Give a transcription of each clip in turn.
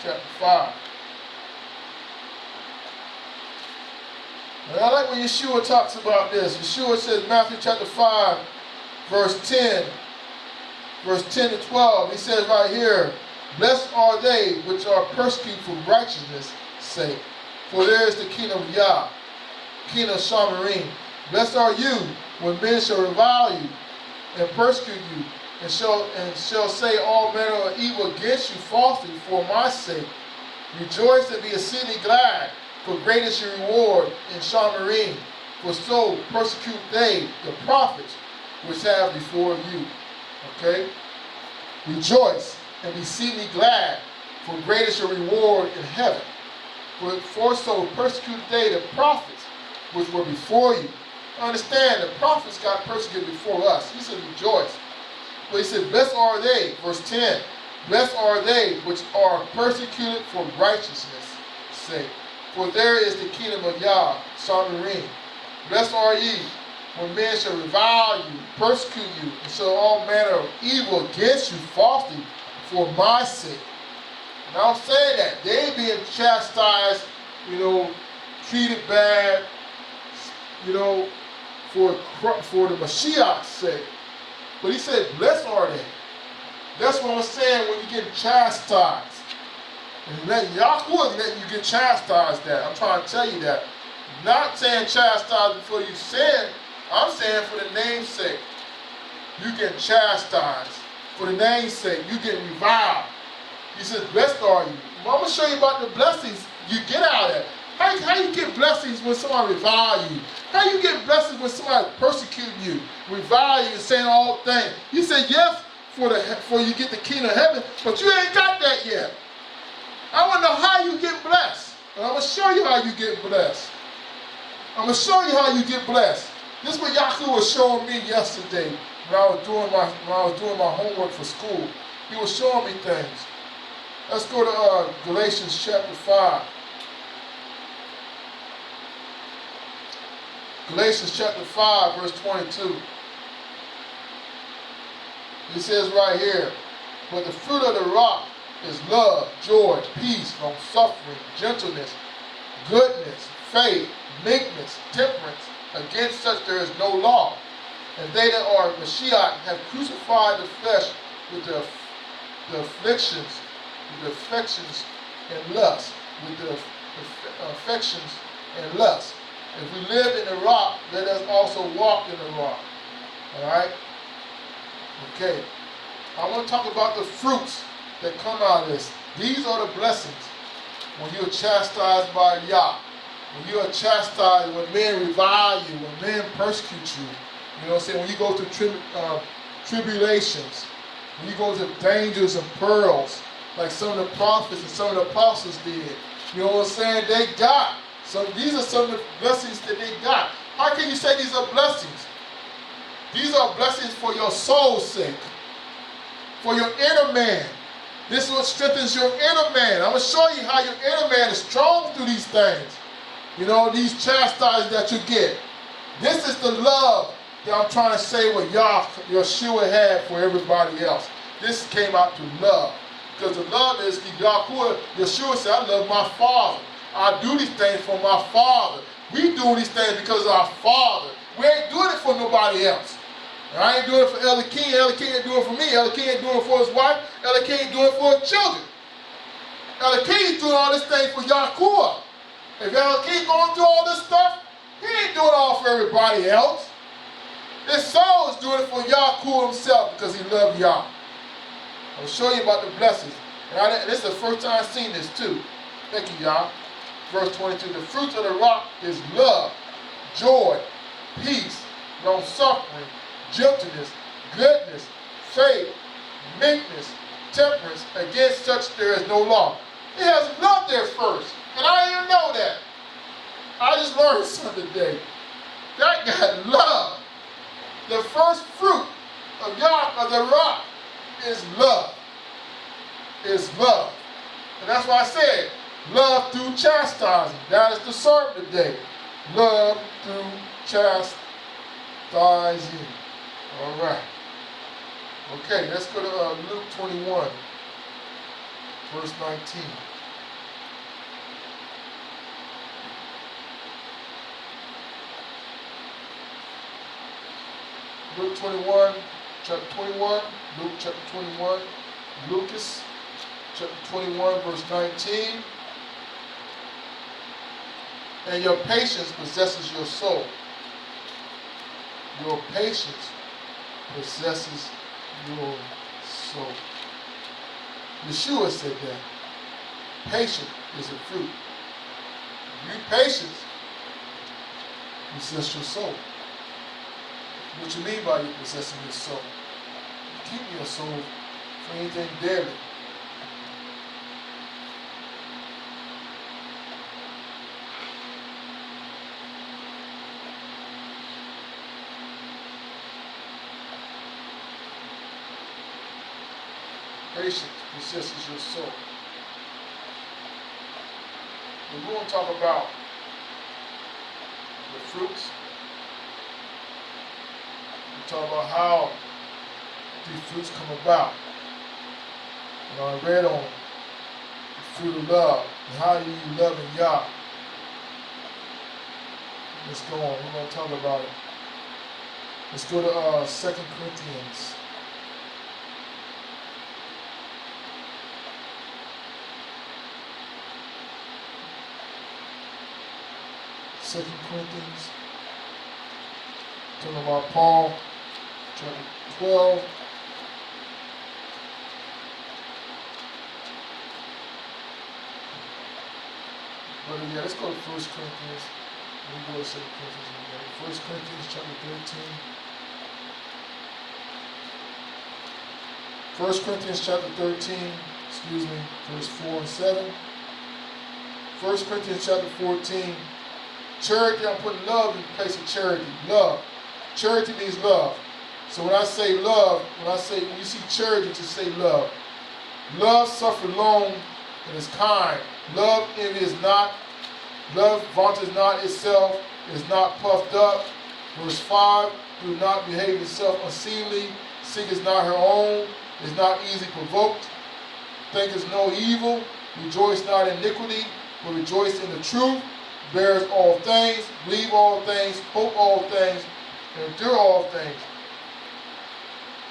chapter 5. And I like when Yeshua talks about this. Yeshua says, Matthew chapter 5, verse 10 to 12. He says right here, blessed are they which are persecuted for righteousness' sake, for there is the kingdom of Yah, kingdom of Shamarim. Blessed are you when men shall revile you and persecute you, and shall say all manner of evil against you falsely for my sake. Rejoice and be exceedingly glad, for great is your reward in Shamarim. For so persecute they the prophets which have before you. Okay? Rejoice and be exceedingly glad, for great is your reward in heaven. For so persecute they the prophets which were before you. Understand, the prophets got persecuted before us. He said rejoice. But he said, blessed are they, verse 10, blessed are they which are persecuted for righteousness' sake, for there is the kingdom of Yah, Shamarim. Blessed are ye when men shall revile you, persecute you, and show all manner of evil against you falsely for my sake. And I'll say that they being chastised, treated bad, for the Mashiach's sake. But he said, blessed are they. That's what I'm saying when you get chastised. And Yahuwah is letting you get chastised that. I'm trying to tell you that. Not saying chastised before you sin. I'm saying for the name's sake. You get chastised. For the name's sake. You get reviled. He says, blessed are you. Well, I'm going to show you about the blessings you get out of it. How you get blessings when somebody revile you? How you get blessings when somebody persecuting you, revile you, and saying all things? You say yes for you get the kingdom of heaven, but you ain't got that yet. I want to know how you get blessed. And I'm going to show you how you get blessed. I'm going to show you how you get blessed. This is what Yahuwah was showing me yesterday when I was doing my homework for school. He was showing me things. Let's go to Galatians chapter 5. Galatians chapter 5, verse 22. He says right here, but the fruit of the rock is love, joy, peace, long-suffering, gentleness, goodness, faith, meekness, temperance. Against such there is no law. And they that are Mashiach have crucified the flesh with the afflictions and lust, with the affections and lust. If we live in the rock, let us also walk in the rock. Alright? Okay. I want to talk about the fruits that come out of this. These are the blessings when you are chastised by Yah. When you are chastised, when men revile you, when men persecute you. You know what I'm saying? When you go through tribulations, when you go through dangers and perils, like some of the prophets and some of the apostles did. You know what I'm saying? They got. So these are some of the blessings that they got. How can you say these are blessings? These are blessings for your soul's sake. For your inner man. This is what strengthens your inner man. I'm going to show you how your inner man is strong through these things. These chastisements that you get. This is the love that I'm trying to say what Yeshua had for everybody else. This came out through love. Because the love is, Yeshua said, I love my Father. I do these things for my Father. We do these things because of our Father. We ain't doing it for nobody else. And I ain't doing it for Elder King. Elder King ain't doing it for me. Elder King ain't doing it for his wife. Elder King ain't doing it for his children. Elder King is doing all this thing for Yahuwah. If Elder King going through all this stuff, he ain't doing it all for everybody else. His soul is doing it for Yahuwah himself because he loved Yah. I'll show you about the blessings. And this is the first time I've seen this too. Thank you, Yah. Verse 22, the fruit of the rock is love, joy, peace, long-suffering, gentleness, goodness, faith, meekness, temperance. Against such there is no law. It has love there first. And I didn't even know that. I just learned something today. That got love. The first fruit of the rock is love. Is love. And that's why I said, love through chastising. That is the sermon today. Love through chastising. All right. Okay, let's go to Luke 21, verse 19. Luke 21, chapter 21, Luke chapter 21, Lucas chapter 21, verse 19. And your patience possesses your soul. Your patience possesses your soul. Yeshua said that. Patience is a fruit. You patience possess your soul. What you mean by you possessing your soul? You keep your soul from anything deadly. Patience possesses your soul. We're going to talk about the fruits. We talk about how these fruits come about. And I read on the fruit of love and how you love in Yah. Let's go on. We're going to talk about it. Let's go to 2 Corinthians. Second Corinthians, talking about Paul, chapter 12. But yeah, let's go to 1 Corinthians. Let me go to 2 Corinthians. 1 Corinthians chapter 13. 1 Corinthians chapter 13, verse 4 and 7. 1 Corinthians chapter 14. Charity, I'm putting love in place of charity. Love. Charity means love. So when I say love, when you see charity, just say love. Love suffereth long and is kind. Love envies not. Love vaunteth not itself, is not puffed up. Verse 5, do not behave itself unseemly, seeketh not her own, is not easily provoked, thinketh no evil, rejoice not in iniquity, but rejoice in the truth. Bears all things, believe all things, hope all things, and endure all things.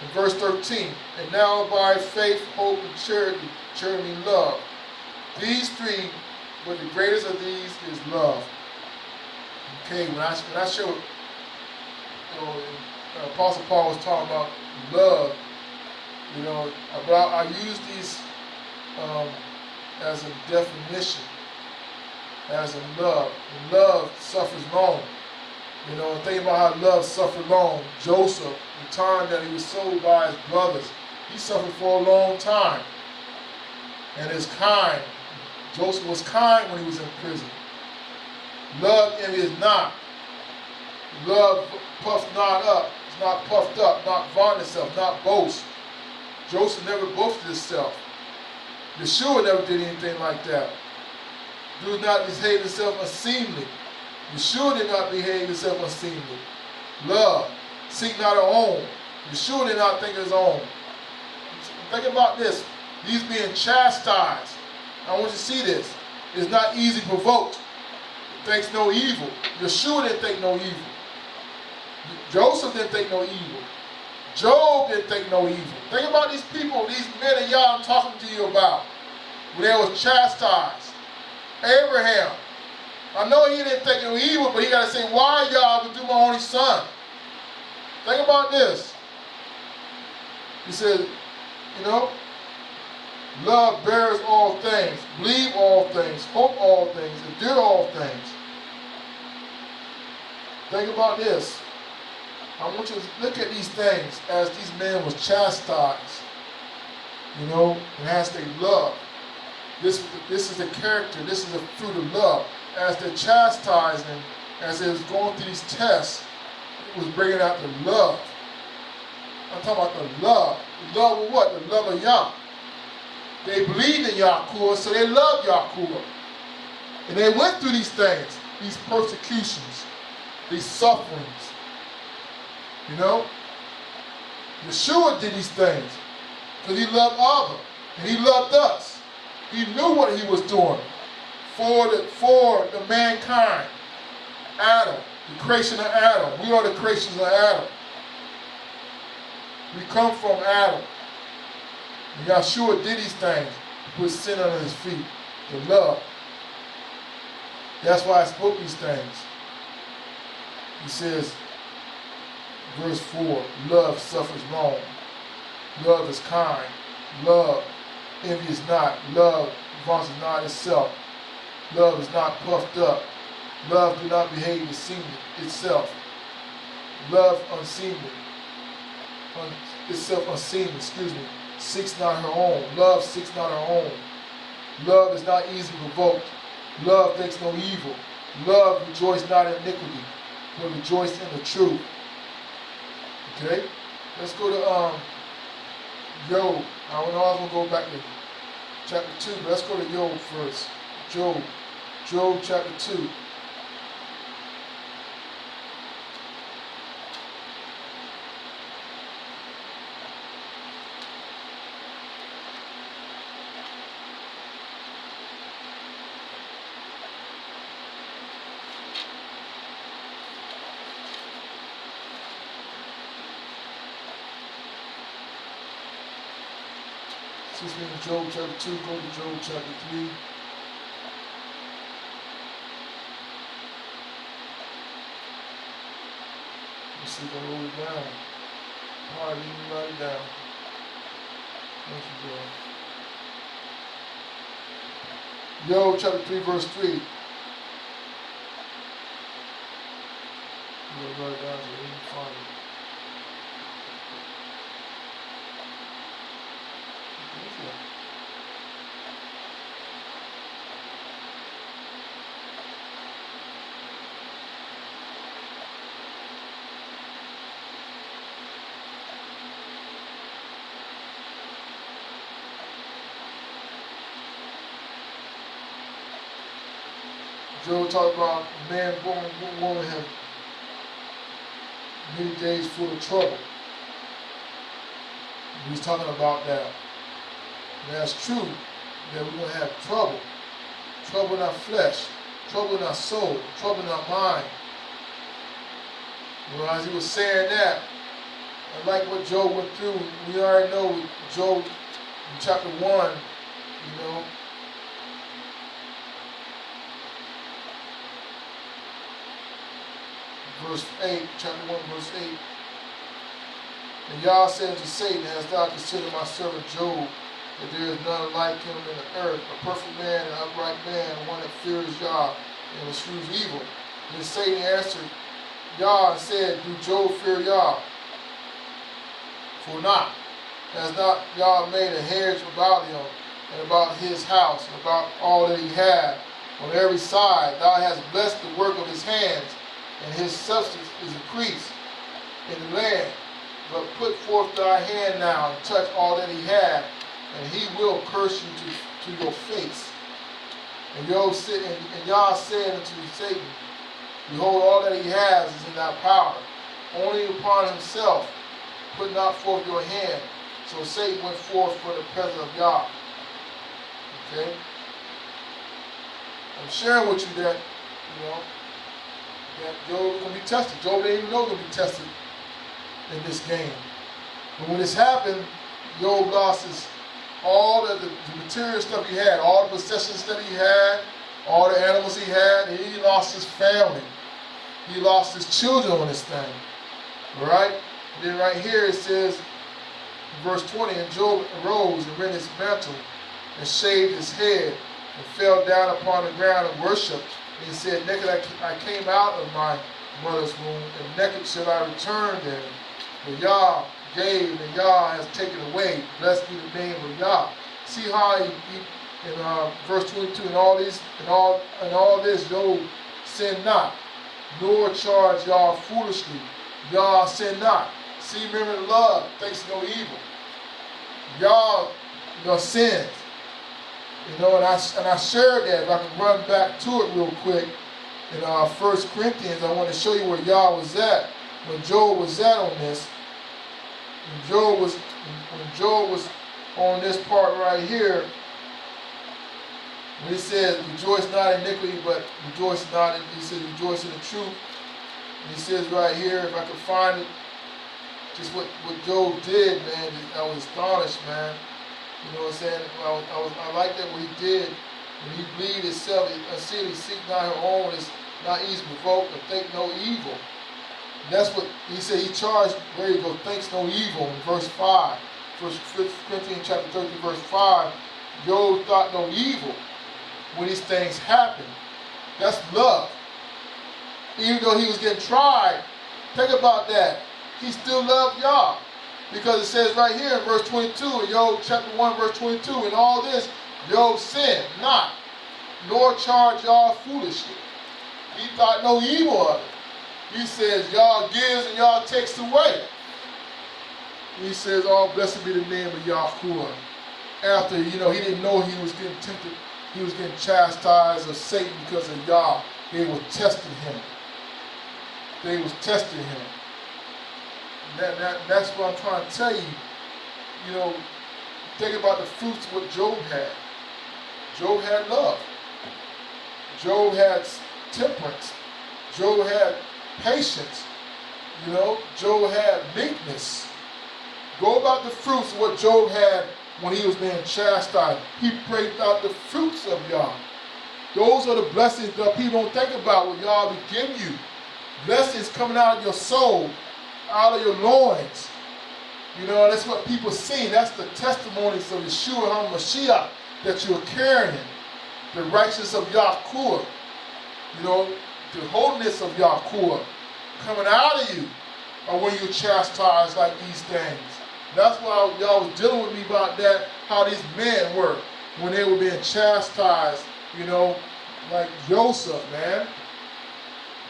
In verse 13, and now by faith, hope, and charity, charity means love. These three, but the greatest of these is love. Okay, when I show, Apostle Paul was talking about love, I use these as a definition. As in love. And love suffers long. Think about how love suffered long. Joseph, the time that he was sold by his brothers, he suffered for a long time. And is kind. Joseph was kind when he was in prison. Love envies not. Love puffs not up. It's not puffed up, not vaunt itself, not boast. Joseph never boasted himself. Yeshua never did anything like that. Do not behave himself unseemly. Yeshua did not behave himself unseemly. Love. Seek not our own. Yeshua did not think of his own. Think about this. He's being chastised. I want you to see this. It's not easy provoked. Thinks no evil. Yeshua didn't think no evil. Joseph didn't think no evil. Job didn't think no evil. Think about these people, these men of Yah I'm talking to you about. When they was chastised. Abraham. I know he didn't think no evil, but he got to say, why y'all would do my only son? Think about this. He said, love bears all things, believe all things, hope all things, endure all things. Think about this. I want you to look at these things as these men was chastised, and as they love. This is the character, this is the fruit of love. As they're chastising, as they was going through these tests, it was bringing out the love. I'm talking about the love. The love of what? The love of Yah. They believed in Yahuwah, so they loved Yahuwah. And they went through these things, these persecutions, these sufferings. Yeshua did these things because he loved Abba and he loved us. He knew what he was doing for the mankind. Adam, the creation of Adam. We are the creations of Adam. We come from Adam. And Yahshua did these things, put sin under his feet, the love. That's why I spoke these things. He says, verse 4, love suffers long. Love is kind. Love envies not. Love vaunts not itself. Love is not puffed up. Love do not behave itself. Love unseemly. Itself unseemly, seeks not her own. Love seeks not her own. Love is not easily provoked. Love thinks no evil. Love rejoices not in iniquity, but rejoices in the truth. Okay? Let's go to Job. I don't know if I'm going to go back to chapter 2, but let's go to Job first. Job chapter 2. Since we're in Job chapter 2, go to Job chapter 3. Let's see if I roll it down. All right, even write it down. Thank you, Job. Job chapter 3, verse 3. I'm going to write it down so you can find it. Job talked about a man born with woman have many days full of trouble. He's talking about that. And that's true, that we're going to have trouble. Trouble in our flesh, trouble in our soul, trouble in our mind. Well, as he was saying that, and like what Job went through, we already know Job in chapter 1, you know, verse 8, chapter 1, verse 8. And Yah said unto Satan, hast thou considered my servant Job, that there is none like him in the earth, a perfect man, an upright man, one that fears Yah and eschews evil. Then Satan answered Yah and said, do Job fear Yah? For not. Has not Yah made a hedge about him and about his house, and about all that he had on every side? Thou hast blessed the work of his hands, and his substance is increased in the land. But put forth thy hand now and touch all that he had, and he will curse you to your face. And Yah said unto Satan, behold, all that he has is in thy power. Only upon himself put not forth your hand. So Satan went forth from the presence of Yah. Okay? I'm sharing with you that, you know, that Job is going to be tested. Job didn't even know he was going to be tested in this game. But when this happened, Job lost all the material stuff he had, all the possessions that he had, all the animals he had, and he lost his family. He lost his children on this thing. Alright? Then right here it says, verse 20, and Job arose and rent his mantle and shaved his head and fell down upon the ground and worshipped. And he said, naked I came out of my mother's womb, and naked shall I return there. But Yah gave, and Yah has taken away. Blessed be the name of Yah. See how he in verse 22, and all this, Job sinned not, nor charged Yah foolishly. Yah sinned not. See, remember love thinks no evil. Yah, sins. You know, and I shared that. If I can run back to it real quick, in 1 Corinthians, I want to show you where Yah was at, when Job was at on this. When Job was on this part right here, when he says, rejoice not in iniquity, but rejoice not in, he says, rejoice in the truth. And he says right here, if I can find it, just what Job did, man. I was astonished, man. You know what I'm saying? I like that what he did. When he believed himself, until he seek not her own, is not easy provoked, or think no evil. And that's what he said. He charged, where you go, thinks no evil in verse 5. 1 Corinthians chapter 13, verse 5. Job thought no evil when these things happened. That's love. Even though he was getting tried, think about that. He still loved Yah. Because it says right here in verse 22, in Job chapter 1, verse 22, in all this, Job sinned not, nor charged Yah foolishly. He thought no evil of it. He says, Yah gives and Yah takes away. He says, oh, blessed be the name of Yahuwah. After, he didn't know he was getting tempted, he was getting chastised of Satan because of Yah. They were testing him. They was testing him. That's what I'm trying to tell you. Think about the fruits of what Job had. Job had love. Job had temperance. Job had patience. Job had meekness. Go about the fruits of what Job had when he was being chastised. He prayed out the fruits of Yah. Those are the blessings that people don't think about what Yah will give you. Blessings coming out of your soul, out of your loins. That's what people see. That's the testimonies of Yeshua HaMashiach that you're carrying. The righteousness of Yahuwah. The holiness of Yahuwah coming out of you. Or when you're chastised like these things. That's why y'all was dealing with me about that, how these men were when they were being chastised, like Joseph, man.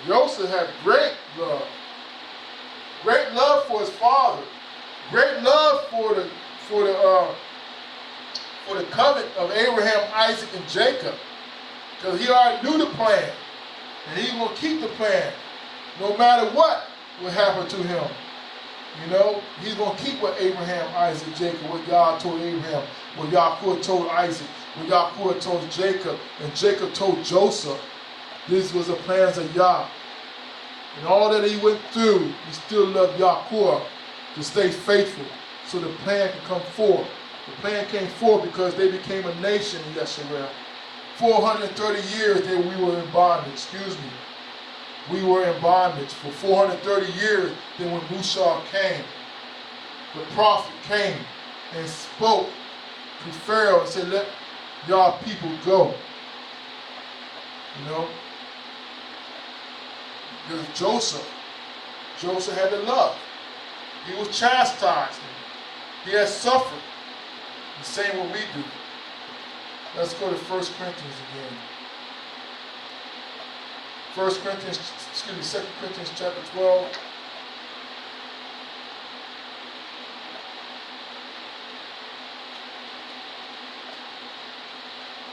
Joseph had great love. Great love for his father. Great love for the covenant of Abraham, Isaac, and Jacob. Because he already knew the plan. And he's going to keep the plan. No matter what will happen to him. He's going to keep what Abraham, Isaac, Jacob, what God told Abraham, what Yahuwah told Isaac, what Yahuwah told Jacob, and Jacob told Joseph. This was the plans of Yah. And all that he went through, he still loved Yahuwah to stay faithful so the plan could come forth. The plan came forth because they became a nation in Yeshua. 430 years we were in bondage, We were in bondage for 430 years. Then when Musa came, the prophet came and spoke to Pharaoh and said, let y'all people go. Because Joseph had the love. He was chastised. He had suffered. The same what we do. Let's go to 1 Corinthians again. 2 Corinthians chapter 12.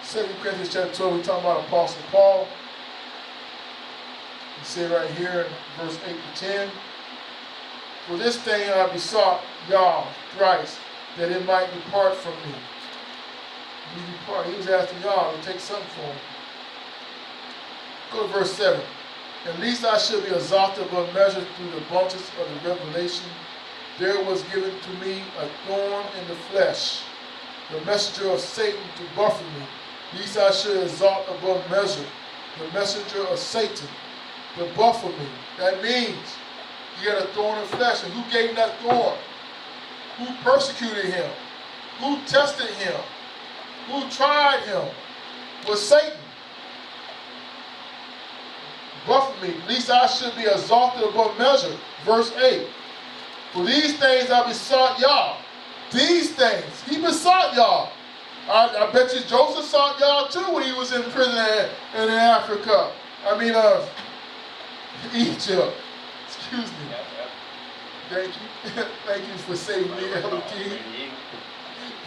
Second Corinthians chapter 12, we're talking about Apostle Paul. He said right here in verse 8 to 10, for this thing I besought Yah thrice, that it might depart from me. He was asking Yah to take something for him. Go to verse 7. At least I should be exalted above measure through the abundance of the revelation. There was given to me a thorn in the flesh, the messenger of Satan to buffet me. Least I should exalt above measure, the messenger of Satan to buffet me. That means he had a thorn in the flesh. And who gave him that thorn? Who persecuted him? Who tested him? Who tried him? Was Satan. Buffet me, least I should be exalted above measure. Verse 8. For these things I besought Yah. These things. He besought Yah. I bet you Joseph sought Yah too when he was in prison in Africa. Egypt. Excuse me. Thank you. Thank you for saving me, Elder King.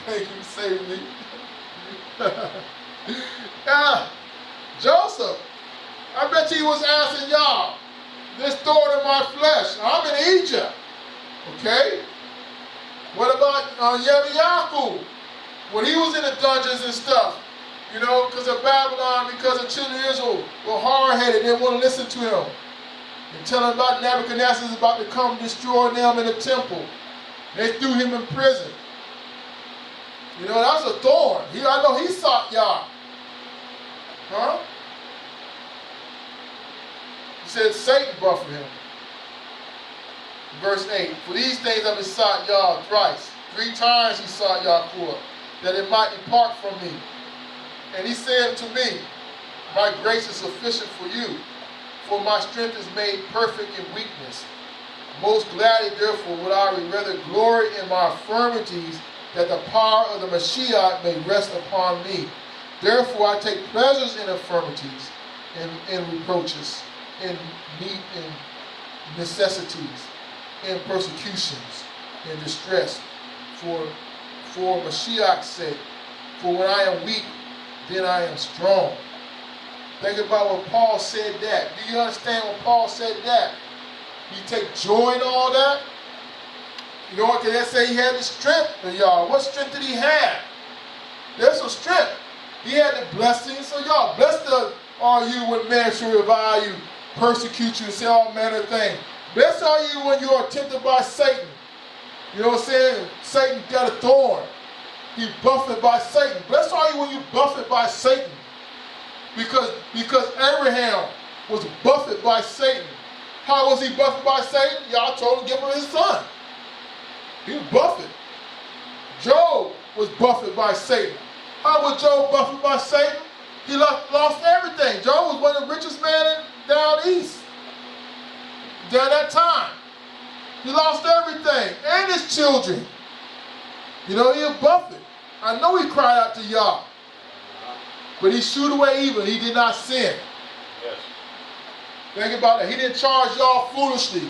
Thank you for saving me. Joseph. I bet you he was asking Yah, this thorn in my flesh. I'm in Egypt. Okay? What about Yirmiyahu? When he was in the dungeons and stuff, because of Babylon, because the children of Israel were hard-headed, they didn't want to listen to him. And tell them about Nebuchadnezzar is about to come destroy them in the temple. They threw him in prison. You know, that was a thorn. I know he sought Yah. Huh? He said Satan buffeted him. Verse 8, for these things I besought Yah thrice. 3 times he sought Yahuwah, that it might depart from me. And he said to me, my grace is sufficient for you, for my strength is made perfect in weakness. Most gladly, therefore, would I rather glory in my infirmities, that the power of the Mashiach may rest upon me. Therefore, I take pleasures in infirmities, in reproaches, in need, in necessities, in persecutions, in distress, for Mashiach's sake. For when I am weak, then I am strong. Think about what Paul said that. Do you understand what Paul said that? You take joy in all that? You know what? Can that say he had the strength of y'all? What strength did he have? There's some strength. He had the blessings. So y'all, blessed are you when men shall revile you, persecute you, and say all manner of things. Blessed are you when you are tempted by Satan. You know what I'm saying? Satan got a thorn. He buffeted by Satan. Blessed are you when you buffeted by Satan. Because Abraham was buffeted by Satan. How was he buffeted by Satan? Y'all told him to give him his son. He was buffeted. Job was buffeted by Satan. How was Job buffeted by Satan? He lost everything. Job was one of the richest men down east. During that time. He lost everything. And his children. You know, he was buffeted. I know he cried out to Yah. But he shooed away evil. He did not sin. Yes. Think about that. He didn't charge y'all foolishly.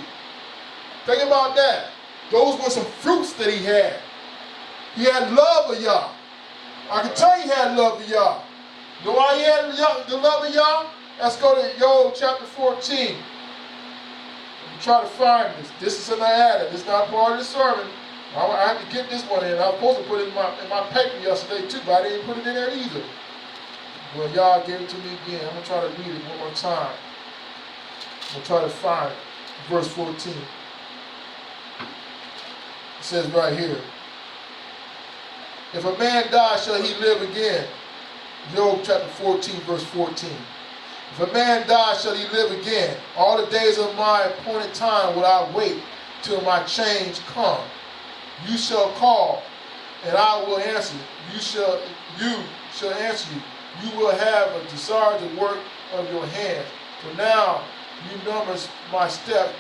Think about that. Those were some fruits that he had. He had love of Yah. I can tell you he had love of Yah. You know why he had the love of Yah? Let's go to Job chapter 14. Let me try to find this. This is an added. This is not part of the sermon. I have to get this one in. I was supposed to put it in my paper yesterday too, but I didn't put it in there either. Well, y'all gave it to me again. I'm going to try to read it one more time. I'm going to try to find it. Verse 14. It says right here. If a man die, shall he live again? Job chapter 14, verse 14. If a man die, shall he live again? All the days of my appointed time will I wait till my change come. You shall call, and I will answer. You shall answer you. You will have a desire to work of your hands. For now you number my steps.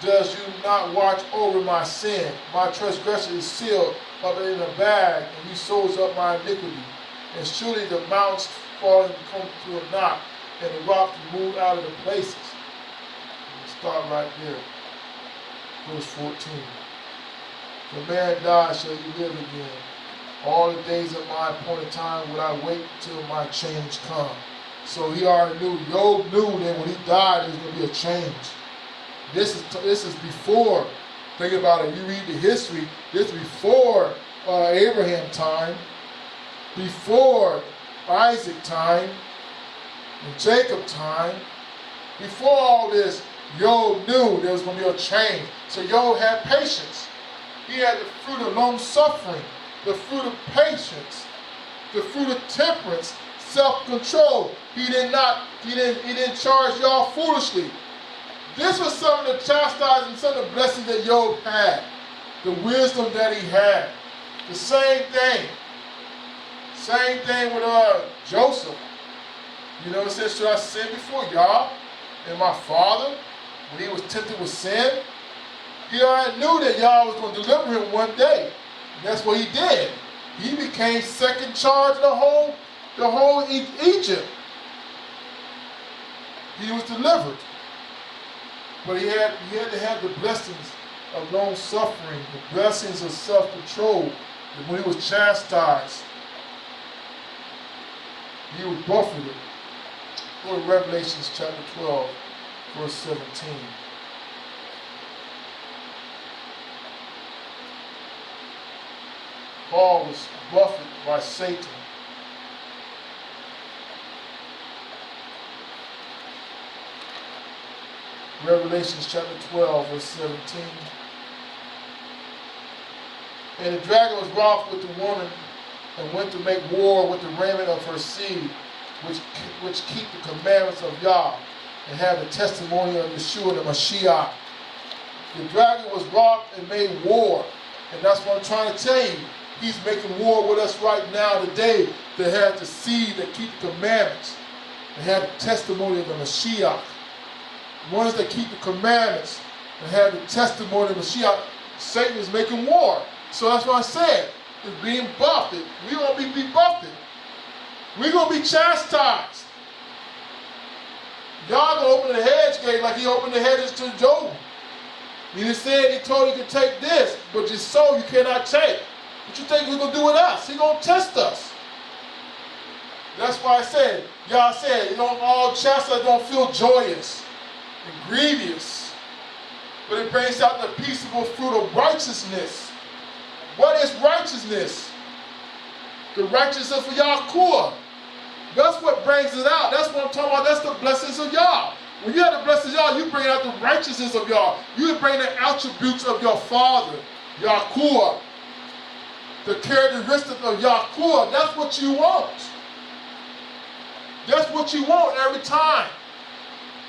Does you not watch over my sin? My transgression is sealed up in a bag, and you sews up my iniquity. And surely the mountains fall and come to a knot, and the rocks move out of the places. We'll start right there. Verse 14. If a man dies, shall he live again? All the days of my appointed time will I wait till my change come. So he already knew. Job knew that when he died, there was going to be a change. This is before. Think about it. You read the history. This is before Abraham time, before Isaac time, and Jacob time. Before all this, Job knew there was going to be a change. So Job had patience. He had the fruit of long suffering, the fruit of patience, the fruit of temperance, self-control. He didn't charge y'all foolishly. This was some of the chastising, some of the blessings that Job had, the wisdom that he had. The same thing. Same thing with Joseph. You know, it says, should I sin before y'all and my father when he was tempted with sin? He already knew that y'all was going to deliver him one day. And that's what he did. He became second charge of the whole Egypt. He was delivered. But he had to have the blessings of long suffering, the blessings of self-control. And when he was chastised, he was buffeted. Go to Revelation chapter 12, verse 17. Paul was buffeted by Satan. Revelation chapter 12, verse 17. And the dragon was wroth with the woman and went to make war with the remnant of her seed, which keep the commandments of Yah and have the testimony of Yeshua the Mashiach. The dragon was wroth and made war. And that's what I'm trying to tell you. He's making war with us right now today that have the seed that keep the commandments and have the testimony of the Mashiach. The ones that keep the commandments and have the testimony of the Mashiach, Satan is making war. So that's what I said. It's being buffeted. We're going to be buffeted. We're going to be chastised. God going to open the hedge gate like he opened the hedges to Job. He said, he told you to take this, but your soul you cannot take. What you think he's going to do with us? He's going to test us. That's why I said, y'all said, all chastity don't feel joyous and grievous, but it brings out the peaceable fruit of righteousness. What is righteousness? The righteousness of Yahuwah. That's what brings it out. That's what I'm talking about. That's the blessings of Yah. When you have the blessings of Yah, you bring out the righteousness of Yah. You bring the attributes of your Father, Yahuwah. The characteristics of Yahuwah. That's what you want. That's what you want every time.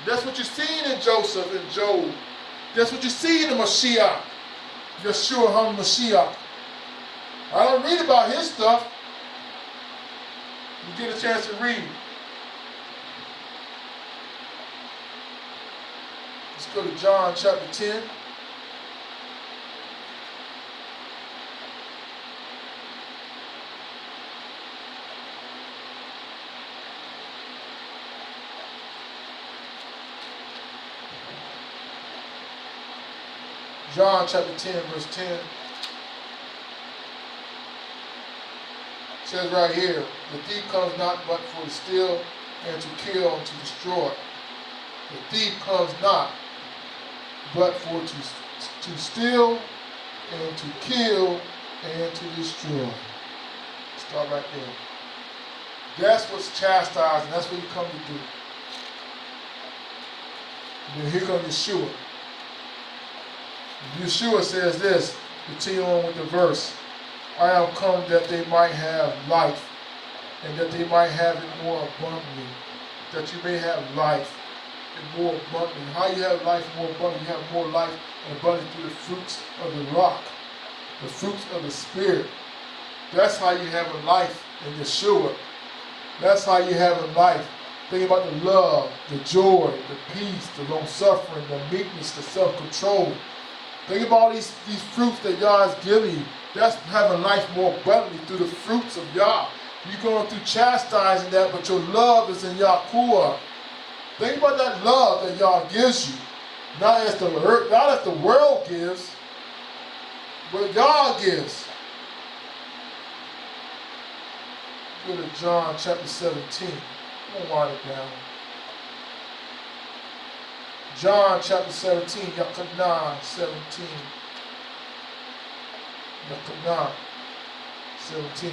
That's what you see in Joseph and Job. That's what you see in the Mashiach. Yeshua HaMashiach. I don't read about his stuff. You get a chance to read. Let's go to John chapter 10. John chapter 10, verse 10. It says right here, the thief comes not but for to steal and to kill and to destroy. The thief comes not but for to steal and to kill and to destroy. Start right there. That's what's chastising. That's what you come to do. And then here comes Yeshua. Yeshua says this, continue on with the verse. I am come that they might have life, and that they might have it more abundantly. That you may have life and more abundantly. How you have life more abundantly? You have more life and abundantly through the fruits of the rock, the fruits of the Spirit. That's how you have a life in Yeshua. That's how you have a life. Think about the love, the joy, the peace, the long-suffering, the meekness, the self-control. Think about these fruits that Yah is giving you. That's having life more abundantly through the fruits of Yah. You're going through chastising that, but your love is in Yahuwah. Think about that love that Yah gives you. Not as the world gives, but Yah gives. Go to John chapter 17. I'm going to wind it down. John chapter 17, Yakanah 17. Yakanah 17.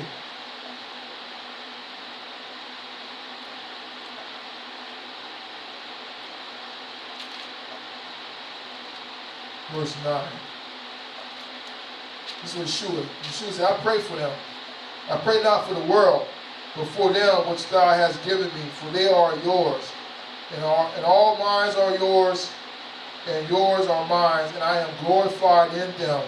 Verse 9. This is Yeshua. Yeshua said, I pray for them. I pray not for the world, but for them which thou hast given me, for they are yours. And all minds are yours, and yours are mine, and I am glorified in them.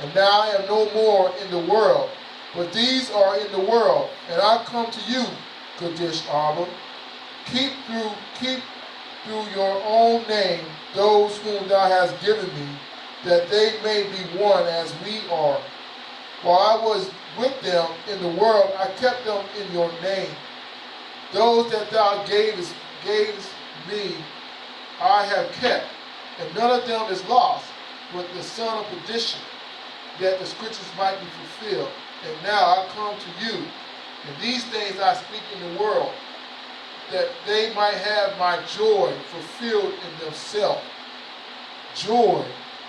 And now I am no more in the world, but these are in the world, and I come to you, Kadesh Abba. Keep through your own name those whom thou hast given me, that they may be one as we are. While I was with them in the world, I kept them in your name. Those that thou gavest me, I have kept, and none of them is lost, but the son of perdition, that the scriptures might be fulfilled. And now I come to you, and these things I speak in the world, that they might have my joy fulfilled in themselves. Joy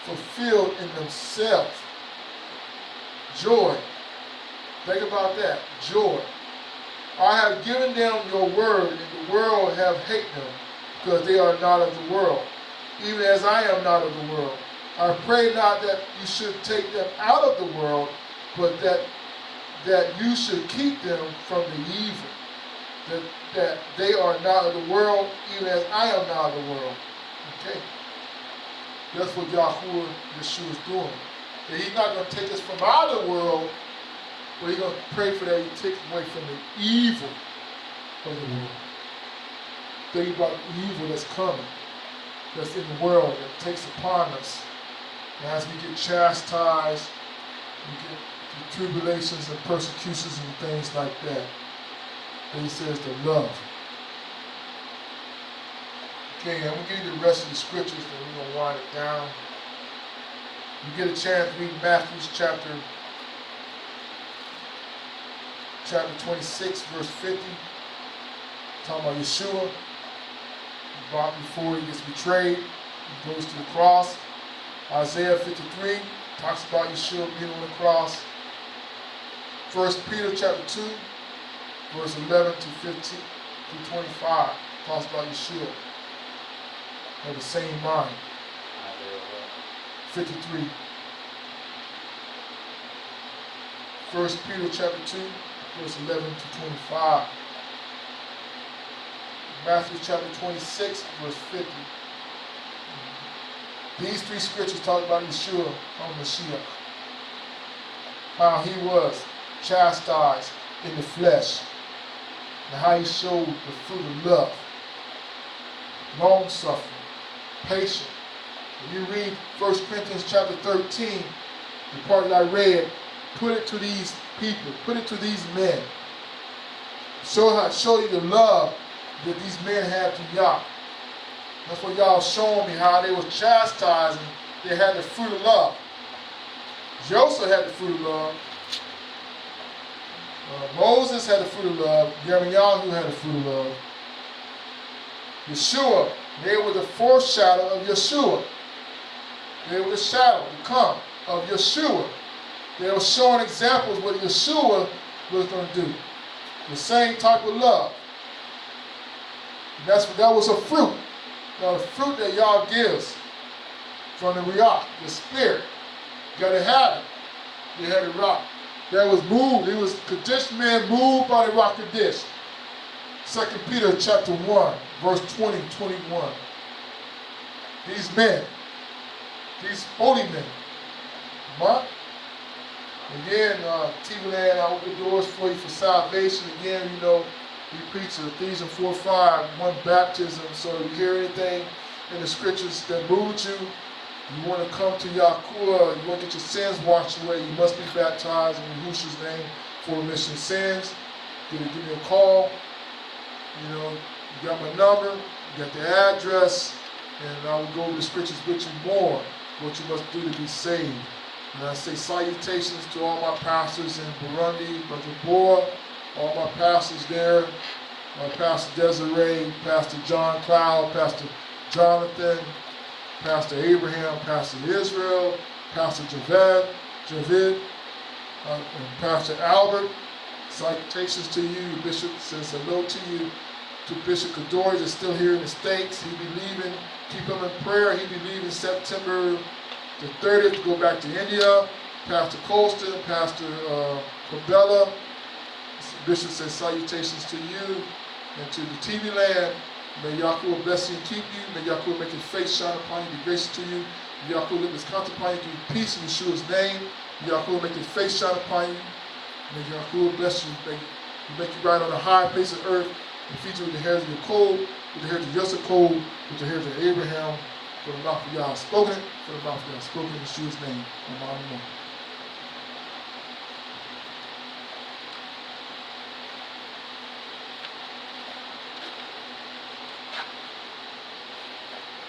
fulfilled in themselves. Joy. Think about that. Joy. I have given them your word, and the world have hated them, because they are not of the world, even as I am not of the world. I pray not that you should take them out of the world, but that you should keep them from the evil. That they are not of the world, even as I am not of the world. Okay? That's what Yeshua is doing. That he's not going to take us from out of the world, but he's going to pray for that he takes away from the evil of the world. Think about the evil that's coming, that's in the world, that takes upon us. And as we get chastised, we get the tribulations and persecutions and things like that. And he says to love. Okay, I'm going to give you the rest of the scriptures, and we're going to wind it down. You get a chance to read Matthew chapter 26, verse 50. Talking about Yeshua. Brought before he gets betrayed. He goes to the cross. Isaiah 53 talks about Yeshua being on the cross. 1 Peter chapter 2, verse 11 to 15 to 25 talks about Yeshua. Have the same mind. 53. 1 Peter chapter 2, verse 11 to 25. Matthew chapter 26, verse 50. These three scriptures talk about Yeshua on Mashiach. How he was chastised in the flesh. And how he showed the fruit of love. Long-suffering. Patient. When you read 1 Corinthians chapter 13, the part that I read, put it to these people, put it to these men. Show you the love that these men had to Yah. That's what y'all showing me, how they was chastised and they had the fruit of love. Joseph had the fruit of love. Moses had the fruit of love. Yirmiyahu had the fruit of love. Yeshua, they were the foreshadow of Yeshua. They were the shadow to come of Yeshua. They were showing examples what Yeshua was going to do. The same type of love. And that was a fruit. Now the fruit that y'all gives from the Ruach, the Spirit. You gotta have it. You had the rock. That was moved. It was Kadesh man moved by the rock of Kadesh. 2 Peter chapter 1, verse 20, 21. These men, these holy men. What? Again, TV Land, I open doors for you for salvation. Again, you know, we preach Ephesians 4:5, one baptism. So if you hear anything in the scriptures that moves you, you want to come to Yahuwah, you want to get your sins washed away, you must be baptized in Yahushua's name for remission of sins. Give me a call. You know, you got my number, you got the address, and I will go over the scriptures with you more, what you must do to be saved. And I say salutations to all my pastors in Burundi, Brother Boa, all my pastors there, Pastor Desiree, Pastor John Cloud, Pastor Jonathan, Pastor Abraham, Pastor Israel, Pastor Javid, and Pastor Albert. Salutations to you. Bishop says hello to you. To Bishop Kadori that's still here in the States. He be leaving. Keep him in prayer. He be leaving September the 30th to go back to India. Pastor Colston, Pastor Cabela. Bishop says salutations to you and to the TV Land. May Yahuwah bless you and keep you. May Yahuwah make his face shine upon you, be gracious to you. May Yahuwah lift his countenance upon you, give you peace in Yeshua's name. May Yahuwah make his face shine upon you. May Yahuwah bless you. Make you ride on the high place of earth and feed you with the hairs of Yaakov, with the hairs of Yosef, with the hairs of Abraham. For the mouth of Yah spoken it, for the mouth of Yah spoken in Yeshua's name. Amen.